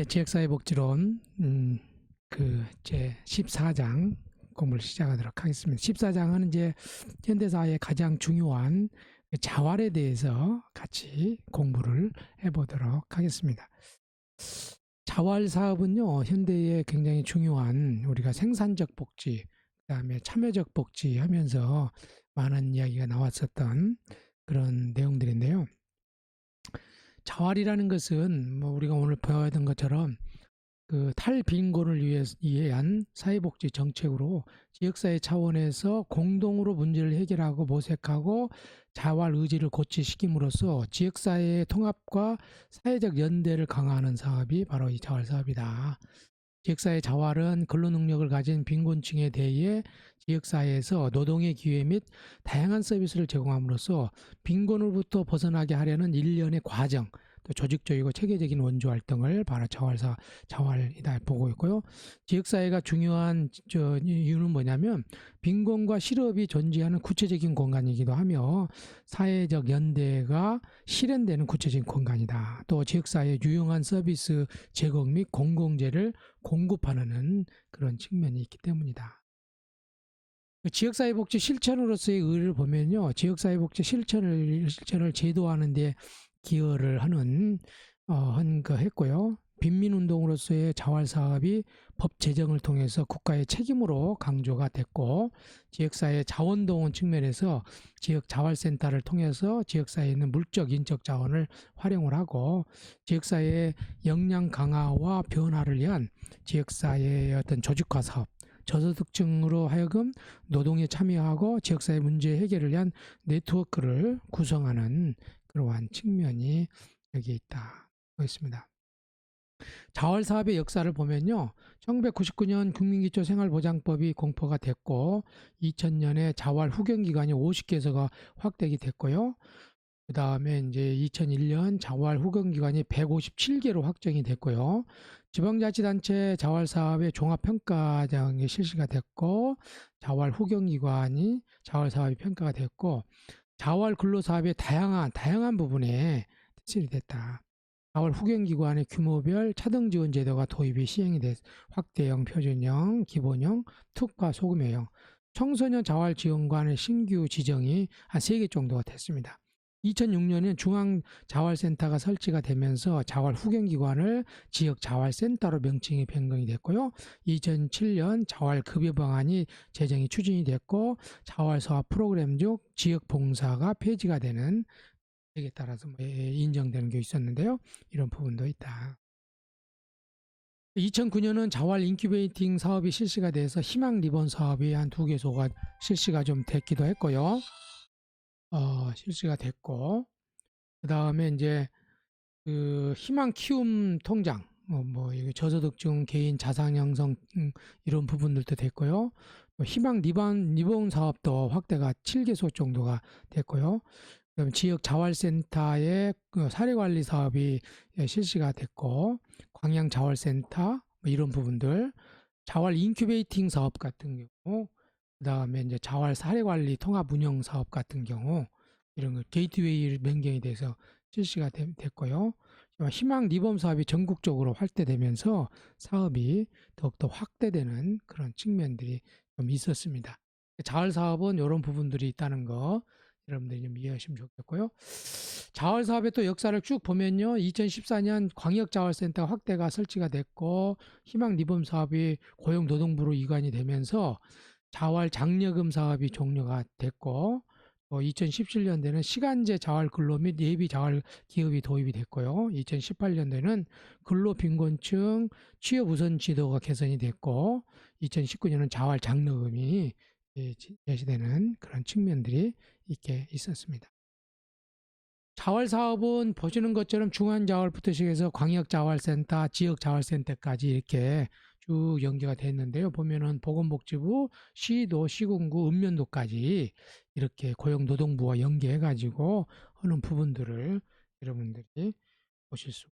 네, 지역사회복지론 제 14장 공부를 시작하도록 하겠습니다. 14장은 이제 현대사회의 가장 중요한 자활에 대해서 같이 공부를 해보도록 하겠습니다. 자활 사업은요, 현대에 굉장히 중요한 우리가 생산적 복지, 그다음에 참여적 복지 하면서 많은 이야기가 나왔었던 그런 내용들인데요. 자활이라는 것은 뭐 우리가 오늘 배워야 된 것처럼 그 탈빈곤을 위한 사회복지 정책으로 지역사회 차원에서 공동으로 문제를 해결하고 모색하고 자활 의지를 고취시킴으로써 지역사회의 통합과 사회적 연대를 강화하는 사업이 바로 이 자활 사업이다. 지역사회 자활은 근로능력을 가진 빈곤층에 대해 지역사회에서 노동의 기회 및 다양한 서비스를 제공함으로써 빈곤으로부터 벗어나게 하려는 일련의 과정, 또 조직적이고 체계적인 원조 활동을 바로 자활이다 보고 있고요. 지역사회가 중요한 이유는 뭐냐면 빈곤과 실업이 존재하는 구체적인 공간이기도 하며 사회적 연대가 실현되는 구체적인 공간이다. 또 지역사회의 유용한 서비스 제공 및 공공재를 공급하는 그런 측면이 있기 때문이다. 지역사회복지 실천으로서의 의의를 보면요, 지역사회복지 실천을 제도화하는 데 기여를 하는 했고요. 빈민운동으로서의 자활사업이 법 제정을 통해서 국가의 책임으로 강조가 됐고, 지역사회 자원동원 측면에서 지역자활센터를 통해서 지역사회에 있는 물적, 인적 자원을 활용을 하고, 지역사회의 역량 강화와 변화를 위한 지역사회의 어떤 조직화 사업, 저소득층으로 하여금 노동에 참여하고 지역사회 문제 해결을 위한 네트워크를 구성하는 그러한 측면이 여기 있다. 있습니다. 자활 사업의 역사를 보면요. 1999년 국민기초 생활보장법이 공포가 됐고 2000년에 자활 후견기관이 50개소가 확대가 됐고요. 그 다음에 이제 2001년 자활 후견기관이 157개로 확정이 됐고요. 지방자치단체 자활 사업의 종합평가장이 실시가 됐고 자활 후견기관이 자활 사업이 평가가 됐고 자활 근로사업의 다양한 부분에 실이 됐다. 자활 후견기관의 규모별 차등 지원 제도가 도입이 시행이 됐 확대형, 표준형, 기본형, 특화, 소규모형. 청소년 자활 지원관의 신규 지정이 한 3개 정도가 됐습니다. 2006년에 중앙자활센터가 설치가 되면서 자활 후견기관을 지역자활센터로 명칭이 변경이 됐고요. 2007년 자활급여 방안이 제정이 추진이 됐고 자활사업 프로그램 중 지역봉사가 폐지가 되는 에 따라서 인정되는 게 있었는데요. 이런 부분도 있다. 2009년은 자활 인큐베이팅 사업이 실시가 돼서 희망 리본 사업이 한 2개소가 실시가 좀 됐기도 했고요. 실시가 됐고, 그 다음에 이제 그 희망 키움 통장, 저소득층 개인 자산 형성 이런 부분들도 됐고요. 희망 리본 사업도 확대가 7개소 정도가 됐고요. 그다음 지역 자활센터의 그 사례관리 사업이 실시가 됐고, 광양 자활센터 이런 부분들, 자활 인큐베이팅 사업 같은 경우, 그다음에 이제 자활 사례관리 통합 운영 사업 같은 경우 이런 거 게이트웨이 변경이 돼서 실시가 됐고요. 희망 리범 사업이 전국적으로 확대되면서 사업이 더욱더 확대되는 그런 측면들이 좀 있었습니다. 자활 사업은 이런 부분들이 있다는 거 여러분들이 좀 이해하시면 좋겠고요. 자활 사업의 또 역사를 쭉 보면요. 2014년 광역자활센터 확대가 설치가 됐고 희망 리범 사업이 고용노동부로 이관이 되면서 자활 장려금 사업이 종료가 됐고 2017년도에는 시간제 자활 근로 및 예비 자활 기업이 도입이 됐고요. 2018년도에는 근로 빈곤층 취업 우선 지도가 개선이 됐고 2019년은 자활 장려금이 제시되는 그런 측면들이 있게 있었습니다. 자활 사업은 보시는 것처럼 중앙자활부터 시작해서 광역자활센터, 지역자활센터까지 이렇게 쭉 연계가 됐는데요. 보면은 보건복지부, 시도, 시군구, 읍면도까지 이렇게 고용노동부와 연계해가지고 하는 부분들을 여러분들이 보실 수.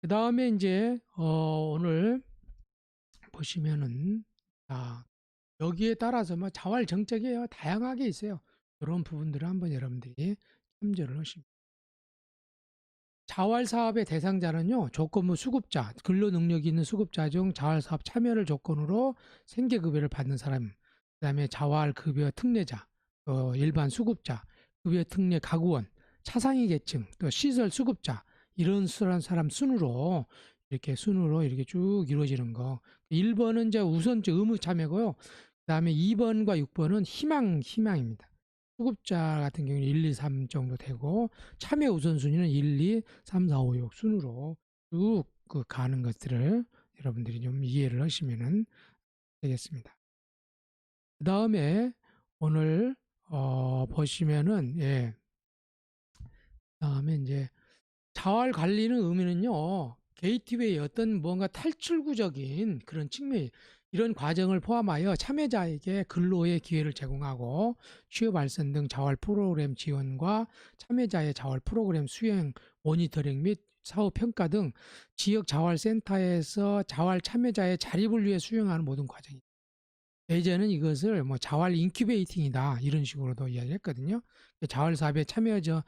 그 다음에 이제 오늘 보시면은 여기에 따라서 뭐 자활 정책이 다양하게 있어요. 그런 부분들을 한번 여러분들이 참조를 하시면 자활사업의 대상자는요, 조건부 수급자, 근로 능력이 있는 수급자 중 자활사업 참여를 조건으로 생계급여를 받는 사람, 그 다음에 자활급여 특례자, 또 일반 수급자, 급여 특례 가구원, 차상위 계층, 또 시설 수급자, 이런 사람 순으로 이렇게 쭉 이루어지는 거. 1번은 이제 우선적 의무 참여고요. 그 다음에 2번과 6번은 희망입니다. 수급자 같은 경우는 1, 2, 3 정도 되고 참여 우선순위는 1, 2, 3, 4, 5, 6 순으로 쭉 그 가는 것들을 여러분들이 좀 이해를 하시면 되겠습니다. 그 다음에 오늘 보시면은 다음에 이제 자활 관리는 의미는요, 게이트웨이 어떤 뭔가 탈출구적인 그런 측면, 이런 과정을 포함하여 참여자에게 근로의 기회를 제공하고 취업 알선 등 자활 프로그램 지원과 참여자의 자활 프로그램 수행, 모니터링 및 사후 평가 등 지역 자활센터에서 자활 참여자의 자립을 위해 수행하는 모든 과정입니다. 예전은 이것을 뭐 자활 인큐베이팅이다 이런 식으로도 이야기했거든요. 자활 사업에 참여 전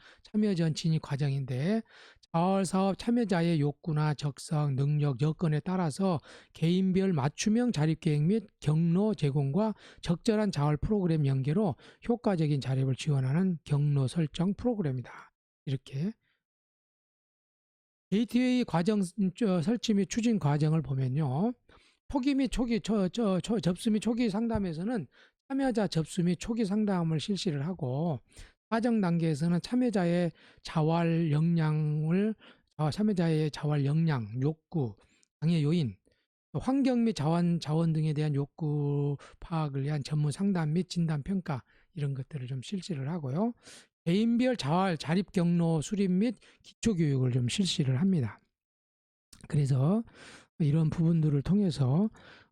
진입 과정인데 자활 사업 참여자의 욕구나 적성, 능력, 여건에 따라서 개인별 맞춤형 자립 계획 및 경로 제공과 적절한 자활 프로그램 연계로 효과적인 자립을 지원하는 경로 설정 프로그램이다. 이렇게 게이트웨이 과정 설치 및 추진 과정을 보면요. 초기 및 초기 접수 및 초기 상담에서는 참여자 접수 및 초기 상담을 실시를 하고 과정 단계에서는 참여자의 자활 역량, 욕구, 장애 요인, 환경 및 자원 등에 대한 욕구 파악을 위한 전문 상담 및 진단 평가 이런 것들을 좀 실시를 하고요. 개인별 자활 자립 경로 수립 및 기초 교육을 좀 실시를 합니다. 그래서 이런 부분들을 통해서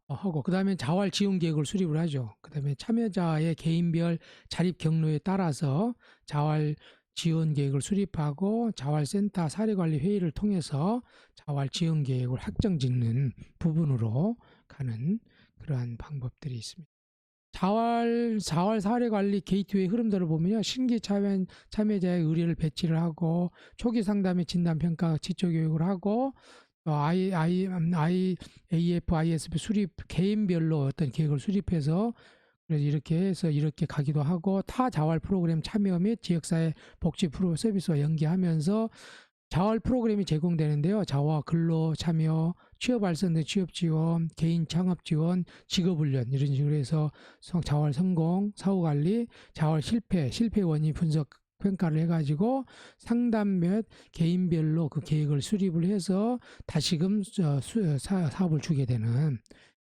하고 그다음에 자활 지원 계획을 수립을 하죠. 그다음에 참여자의 개인별 자립 경로에 따라서 자활 지원 계획을 수립하고 자활센터 사례관리 회의를 통해서 자활 지원 계획을 확정 짓는 부분으로 가는 그러한 방법들이 있습니다. 자활 사례관리 게이트웨이 흐름들을 보면요. 신규 참여자의 의뢰를 배치를 하고 초기 상담의 진단 평가 지초 교육을 하고 IAF, ISP 수립 개인별로 어떤 계획을 수립해서 그래서 이렇게 해서 이렇게 가기도 하고 타 자활 프로그램 참여 및 지역사회 복지 프로 서비스와 연계하면서 자활 프로그램이 제공되는데요. 자활 근로 참여, 취업 알선 등 취업 지원, 개인 창업 지원, 직업 훈련 이런 식으로 해서 자활 성공, 사후 관리, 자활 실패 원인 분석 평가를 해가지고 상담 몇 개인별로 그 계획을 수립을 해서 다시금 사업을 주게 되는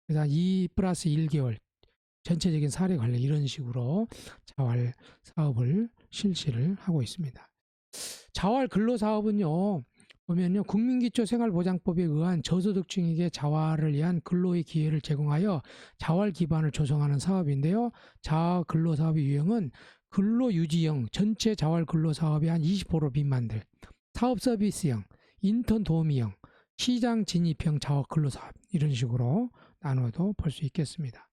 그래서 2 플러스 1개월 전체적인 사례 관리 이런 식으로 자활 사업을 실시를 하고 있습니다. 자활 근로사업은요, 보면요, 국민기초생활보장법에 의한 저소득층에게 자활을 위한 근로의 기회를 제공하여 자활 기반을 조성하는 사업인데요. 자활 근로사업의 유형은 근로유지형 전체 자활 근로사업의 한 20% 미만들, 사업 서비스형, 인턴 도우미형, 시장 진입형 자활 근로사업 이런 식으로 나눠도 볼 수 있겠습니다.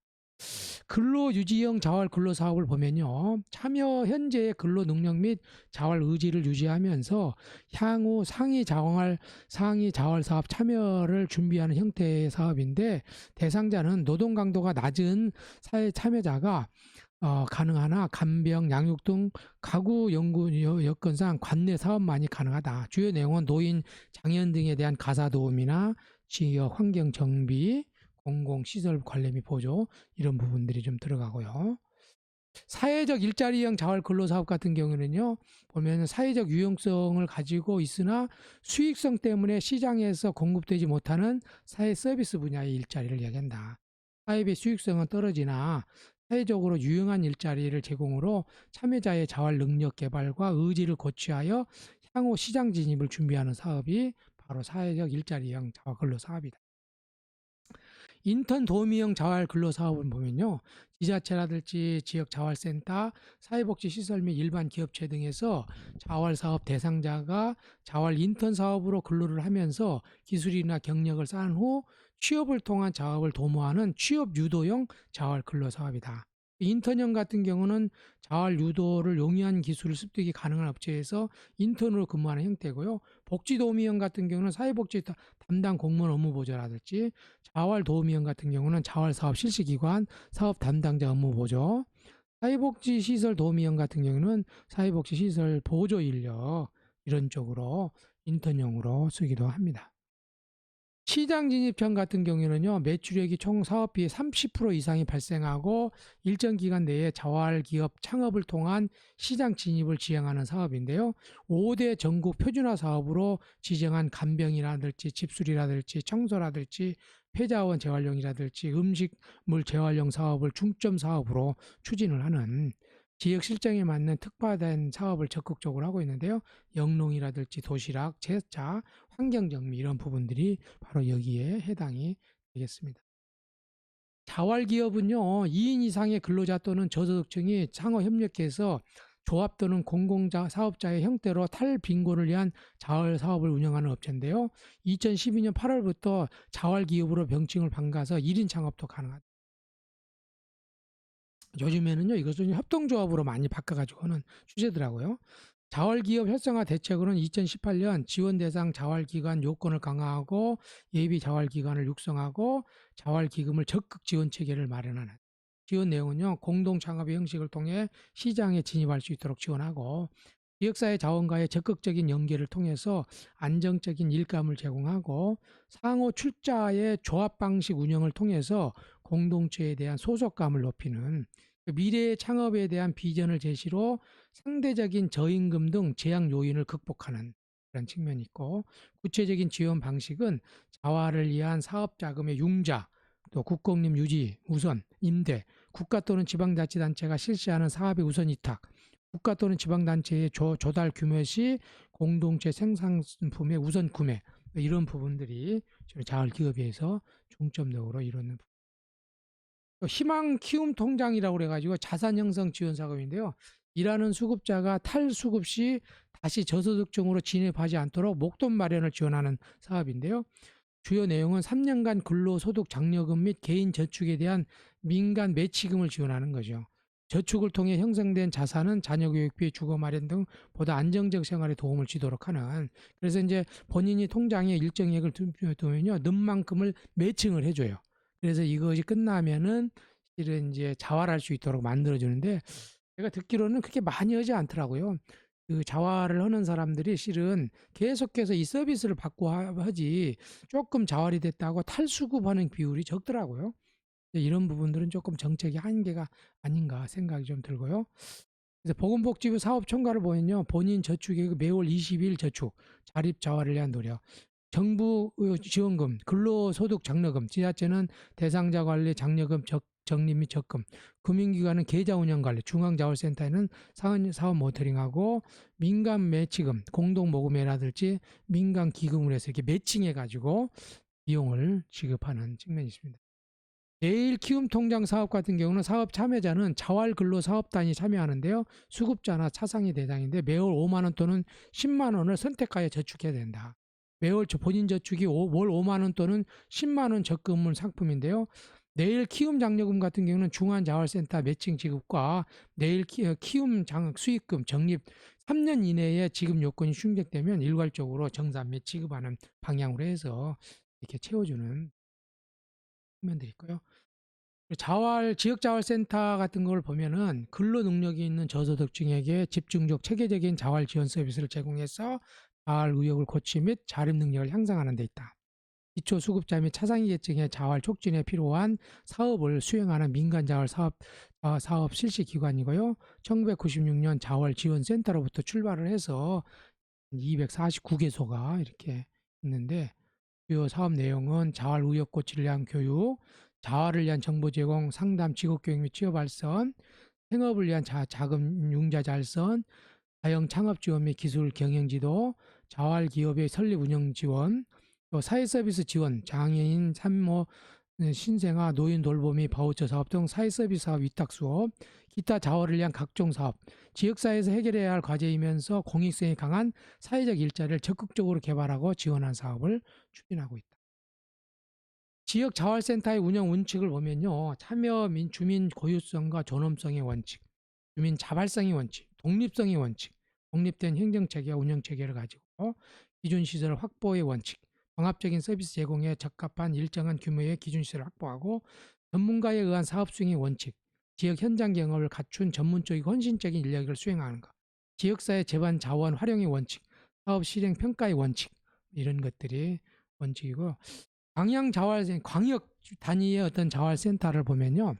근로유지형 자활 근로사업을 보면요. 참여 현재의 근로 능력 및 자활 의지를 유지하면서 향후 상위 자활 사업 참여를 준비하는 형태의 사업인데 대상자는 노동 강도가 낮은 사회 참여자가 가능하나 간병, 양육 등 가구 연구 여건상 관내 사업만이 가능하다. 주요 내용은 노인, 장애인 등에 대한 가사 도움이나 지역 환경 정비, 공공시설 관리 및 보조 이런 부분들이 좀 들어가고요. 사회적 일자리형 자활 근로사업 같은 경우는요. 보면 사회적 유용성을 가지고 있으나 수익성 때문에 시장에서 공급되지 못하는 사회 서비스 분야의 일자리를 이야기한다. 사업의 수익성은 떨어지나 사회적으로 유용한 일자리를 제공으로 참여자의 자활 능력 개발과 의지를 고취하여 향후 시장 진입을 준비하는 사업이 바로 사회적 일자리형 자활 근로사업이다. 인턴 도우미형 자활 근로사업을 보면요. 지자체라든지 지역자활센터, 사회복지시설 및 일반 기업체 등에서 자활사업 대상자가 자활 인턴 사업으로 근로를 하면서 기술이나 경력을 쌓은 후 취업을 통한 자업을 도모하는 취업 유도형 자활 근로사업이다. 인턴형 같은 경우는 자활 유도를 용이한 기술을 습득이 가능한 업체에서 인턴으로 근무하는 형태고요. 복지도우미형 같은 경우는 사회복지 담당 공무원 업무 보조라든지, 자활 도우미형 같은 경우는 자활 사업 실시기관 사업 담당자 업무 보조, 사회복지시설 도우미형 같은 경우는 사회복지시설 보조 인력, 이런 쪽으로 인턴형으로 쓰기도 합니다. 시장 진입형 같은 경우에는요, 매출액이 총 사업비의 30% 이상이 발생하고 일정 기간 내에 자활기업 창업을 통한 시장 진입을 지향하는 사업인데요. 5대 전국 표준화 사업으로 지정한 간병이라든지 집수리라든지 청소라든지 폐자원 재활용이라든지 음식물 재활용 사업을 중점 사업으로 추진을 하는, 지역 실정에 맞는 특화된 사업을 적극적으로 하고 있는데요. 영농이라든지 도시락, 제차, 환경정비, 이런 부분들이 바로 여기에 해당이 되겠습니다. 자활기업은요, 2인 이상의 근로자 또는 저소득층이 상호협력해서 조합 또는 공공자 사업자의 형태로 탈빈곤을 위한 자활 사업을 운영하는 업체인데요. 2012년 8월부터 자활기업으로 명칭을 바꿔서 1인 창업도 가능하다. 요즘에는요, 이것을 협동조합으로 많이 바꿔가지고 하는 추세더라고요. 자활기업 활성화 대책으로는 2018년 지원 대상 자활기관 요건을 강화하고 예비 자활기관을 육성하고 자활기금을 적극 지원 체계를 마련하는, 지원 내용은요, 공동 창업의 형식을 통해 시장에 진입할 수 있도록 지원하고, 지역사회 자원과의 적극적인 연계를 통해서 안정적인 일감을 제공하고, 상호 출자의 조합 방식 운영을 통해서 공동체에 대한 소속감을 높이는, 미래의 창업에 대한 비전을 제시로 상대적인 저임금 등 제약 요인을 극복하는 그런 측면이 있고, 구체적인 지원 방식은 자활을 위한 사업 자금의 융자, 또 국공립 유지 우선 임대, 국가 또는 지방자치단체가 실시하는 사업의 우선 위탁, 국가 또는 지방단체의 조달 규모 시 공동체 생산품의 우선 구매, 이런 부분들이 자활 기업에서 중점적으로 이루는, 희망 키움 통장이라고 그래가지고 자산 형성 지원 사업인데요. 일하는 수급자가 탈수급 시 다시 저소득층으로 진입하지 않도록 목돈 마련을 지원하는 사업인데요. 주요 내용은 3년간 근로소득 장려금 및 개인 저축에 대한 민간 매치금을 지원하는 거죠. 저축을 통해 형성된 자산은 자녀 교육비, 주거 마련 등 보다 안정적 생활에 도움을 주도록 하는, 그래서 이제 본인이 통장에 일정액을 두면요, 넣은 만큼을 매칭을 해줘요. 그래서 이것이 끝나면은 실은 이제 자활할 수 있도록 만들어주는데, 제가 듣기로는 그렇게 많이 하지 않더라고요. 그 자활을 하는 사람들이 실은 계속해서 이 서비스를 받고 하지, 조금 자활이 됐다고 탈수급하는 비율이 적더라고요. 이런 부분들은 조금 정책의 한계가 아닌가 생각이 좀 들고요. 그래서 보건복지부 사업 총괄을 보면요, 본인 저축액 매월 20일 저축, 자립 자활을 위한 노력, 정부 지원금, 근로소득 장려금, 지자체는 대상자 관리 장려금 적립 및 적금, 금융기관은 계좌 운영 관리, 중앙자활센터에는 사업 모니터링하고, 민간 매치금, 공동모금회라든지 민간 기금을 해서 이렇게 매칭해가지고 비용을 지급하는 측면이 있습니다. 내일 키움 통장 사업 같은 경우는 사업 참여자는 자활 근로 사업단이 참여하는데요. 수급자나 차상위 대상인데 매월 5만 원 또는 10만 원을 선택하여 저축해야 된다. 매월 본인 저축이 월 5만 원 또는 10만 원 적금은 상품인데요. 내일 키움 장려금 같은 경우는 중앙자활센터 매칭 지급과 내일 키움 수익금 적립 3년 이내에 지급 요건이 충족되면 일괄적으로 정산매 지급하는 방향으로 해서 이렇게 채워주는 측면들이 있고요. 자활 지역자활센터 같은 걸 보면은 근로 능력이 있는 저소득층에게 집중적 체계적인 자활 지원 서비스를 제공해서 자활 의욕을 고취 및 자립 능력을 향상하는 데 있다. 기초 수급자 및 차상위 계층의 자활 촉진에 필요한 사업을 수행하는 민간 자활 사업 실시 기관이고요. 1996년 자활 지원 센터로부터 출발을 해서 249개소가 이렇게 있는데, 주요 사업 내용은 자활 의욕 고취를 위한 교육, 자활을 위한 정보 제공, 상담, 직업교육 및 취업 발전, 생업을 위한 자금 융자 잘선, 자영 창업 지원 및 기술 경영 지도, 자활 기업의 설립 운영 지원, 또 사회 서비스 지원, 장애인 산모 신생아 노인 돌보미 바우처 사업 등 사회 서비스 사업 위탁 수업, 기타 자활을 위한 각종 사업, 지역사회에서 해결해야 할 과제이면서 공익성이 강한 사회적 일자리를 적극적으로 개발하고 지원한 사업을 추진하고 있다. 지역 자활센터의 운영 원칙을 보면요. 참여 주민 고유성과 존엄성의 원칙, 주민 자발성의 원칙, 독립성의 원칙, 독립된 행정체계와 운영체계를 가지고 기준시설 확보의 원칙, 종합적인 서비스 제공에 적합한 일정한 규모의 기준시설을 확보하고 전문가에 의한 사업 수행의 원칙, 지역 현장 경험을 갖춘 전문적이고 헌신적인 인력을 수행하는 것, 지역사회 재반 자원 활용의 원칙, 사업 실행 평가의 원칙, 이런 것들이 원칙이고, 광역 단위의 어떤 자활센터를 보면요.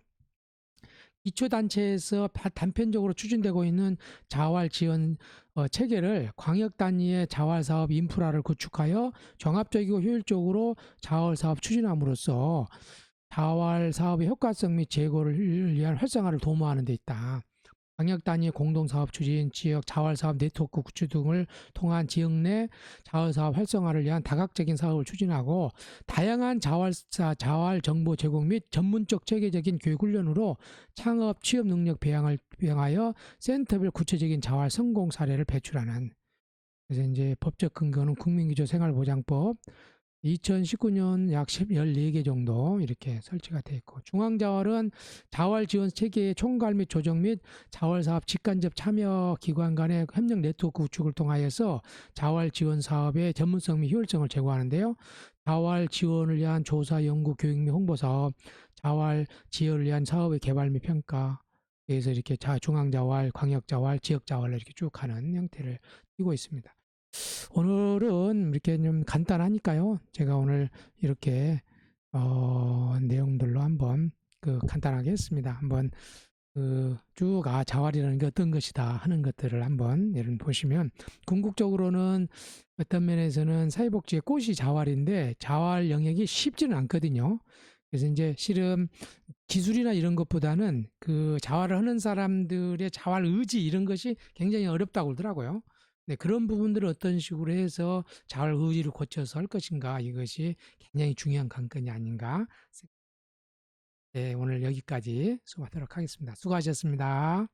기초단체에서 단편적으로 추진되고 있는 자활 지원 체계를 광역 단위의 자활 사업 인프라를 구축하여 종합적이고 효율적으로 자활 사업 추진함으로써 자활 사업의 효과성 및 재고를 위한 활성화를 도모하는 데 있다. 광역 단위 공동사업 추진, 지역 자활사업 네트워크 구축 등을 통한 지역 내 자활사업 활성화를 위한 다각적인 사업을 추진하고 다양한 자활 정보 제공 및 전문적 체계적인 교육 훈련으로 창업 취업 능력 배양하여 센터별 구체적인 자활 성공 사례를 배출하는. 그래서 이제 법적 근거는 국민기초생활보장법 2019년 약 14개 정도 이렇게 설치가 되어 있고, 중앙자활은 자활 지원 체계의 총괄 및 조정 및 자활 사업 직간접 참여 기관 간의 협력 네트워크 구축을 통하여서 자활 지원 사업의 전문성 및 효율성을 제고하는데요. 자활 지원을 위한 조사, 연구, 교육 및 홍보 사업, 자활 지원을 위한 사업의 개발 및 평가, 그래서 이렇게 중앙자활, 광역자활, 지역자활로 이렇게 쭉 가는 형태를 띠고 있습니다. 오늘은 이렇게 좀 간단하니까요. 제가 오늘 이렇게 내용들로 한번 간단하게 했습니다. 한번 쭉 자활이라는 게 어떤 것이다 하는 것들을 한번 예를 보시면, 궁극적으로는 어떤 면에서는 사회복지의 꽃이 자활인데 자활 영역이 쉽지는 않거든요. 그래서 이제 실은 기술이나 이런 것보다는 그 자활을 하는 사람들의 자활 의지 이런 것이 굉장히 어렵다고 그러더라고요. 네, 그런 부분들을 어떤 식으로 해서 자활 의지를 고쳐서 할 것인가, 이것이 굉장히 중요한 관건이 아닌가. 네, 오늘 여기까지 수고하도록 하겠습니다. 수고하셨습니다.